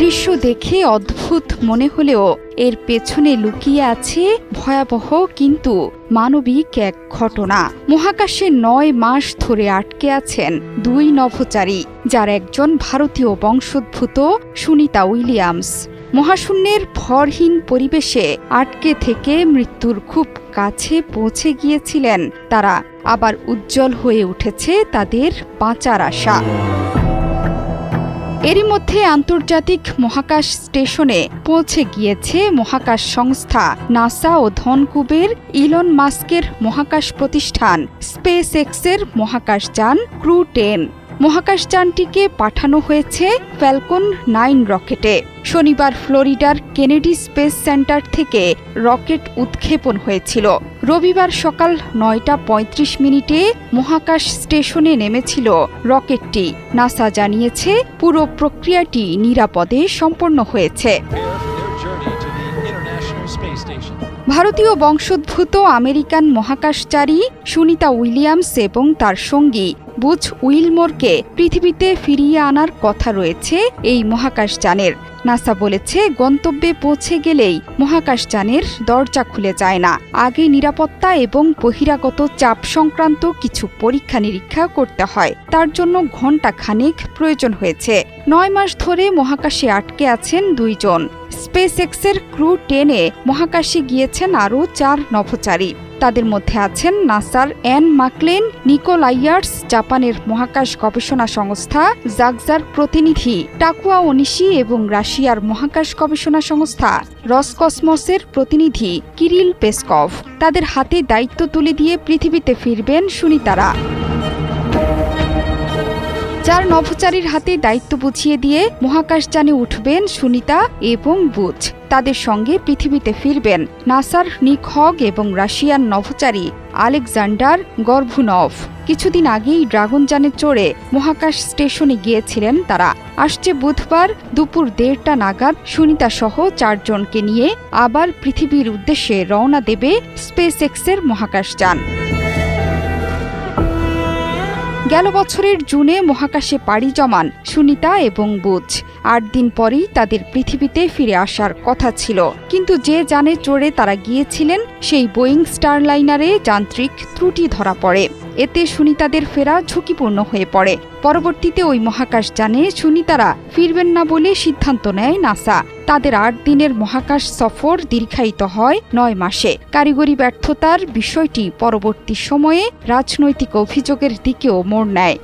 দৃশ্য দেখে অদ্ভুত মনে হলেও এর পেছনে লুকিয়ে আছে ভয়াবহ কিন্তু মানবিক এক ঘটনা। মহাকাশে ৯ মাস ধরে আটকে আছেন ২ নভোচারী, যার একজন ভারতীয় বংশোদ্ভূত সুনিতা উইলিয়ামস। মহাশূন্যের ভরহীন পরিবেশে আটকে থেকে মৃত্যুর খুব কাছে পৌঁছে গিয়েছিলেন তারা। আবার উজ্জ্বল হয়ে উঠেছে তাদের বাঁচার আশা। এরই মধ্যে আন্তর্জাতিক মহাকাশ স্টেশনে পৌঁছে গিয়েছে মহাকাশ সংস্থা নাসা ও ধনকুবের ইলন মাস্কের মহাকাশ প্রতিষ্ঠান স্পেস এক্সের মহাকাশযান ক্রু 10। মহাকাশযানটিকে পাঠানো হয়েছে ফ্যালকন 9 রকেটে। শনিবার ফ্লোরিডার কেনেডি স্পেস সেন্টার থেকে রকেট উৎক্ষেপণ হয়েছিল। রবিবার সকাল ৯টা ৩৫ মহাকাশ স্টেশনে নেমেছিল রকেটটি। নাসা জানিয়েছে পুরো প্রক্রিয়াটি নিরাপদে সম্পন্ন হয়েছে। ভারতীয় বংশোদ্ভূত আমেরিকান মহাকাশচারী সুনিতা উইলিয়ামস এবং তার সঙ্গী বুচ উইলমোরকে পৃথিবীতে ফিরিয়ে আনার কথা রয়েছে এই মহাকাশযানের। নাসা বলেছে গন্তব্যে পৌঁছে গেলেই মহাকাশযানের দরজা খুলে যায় না। আগে নিরাপত্তা এবং বহিরাগত চাপ সংক্রান্ত কিছু পরীক্ষা নিরীক্ষা করতে হয়। তার জন্য ঘণ্টাখানেক প্রয়োজন হয়েছে। ৯ মাস ধরে মহাকাশে আটকে আছেন ২ জন। স্পেস এক্সের ক্রু 10-এ মহাকাশে গিয়েছেন আরও ৪ নভোচারী। তাদের মধ্যে আছেন নাসার অ্যান মাকলেন, নিকোলাইয়ার্স জাপানের মহাকাশ গবেষণা সংস্থা জাগজার প্রতিনিধি টাকুয়া ওনিশি এবং রাশিয়ার মহাকাশ গবেষণা সংস্থা রসকসমসের প্রতিনিধি কিরিল পেসকভ। তাদের হাতে দায়িত্ব তুলে দিয়ে পৃথিবীতে ফিরবেন সুনিতারা। ৪ নভোচারীর হাতে দায়িত্ব বুঝিয়ে দিয়ে মহাকাশযানে উঠবেন সুনিতা এবং বুচ। তাদের সঙ্গে পৃথিবীতে ফিরবেন নাসার নিক হগ এবং রাশিয়ান নভোচারী আলেকজান্ডার গর্ভুনভ। কিছুদিন আগেই ড্রাগনযানে চড়ে মহাকাশ স্টেশনে গিয়েছিলেন তারা। আসছে বুধবার দুপুর ১:৩০ নাগাদ সুনিতা সহ ৪ জনকে নিয়ে আবার পৃথিবীর উদ্দেশ্যে রওনা দেবে স্পেস এক্সের মহাকাশযান। গেল বছরের জুনে মহাকাশে পাড়ি জমান সুনিতা এবং বুচ। ৮ দিন পরেই তাদের পৃথিবীতে ফিরে আসার কথা ছিল, কিন্তু যে যানে চড়ে তারা গিয়েছিলেন সেই বোয়িং স্টারলাইনারে যান্ত্রিক ত্রুটি ধরা পড়ে। এতে সুনিতাদের ফেরা ঝুঁকিপূর্ণ হয়ে পড়ে। পরবর্তীতে ওই মহাকাশযানে সুনিতারা ফিরবেন না বলে সিদ্ধান্ত নেয় নাসা। তাদের ৮ দিনের মহাকাশ সফর দীর্ঘায়িত হয় ৯ মাসে। কারিগরি ব্যর্থতার বিষয়টি পরবর্তী সময়ে রাজনৈতিক অভিযোগের দিকেও মোড় নেয়।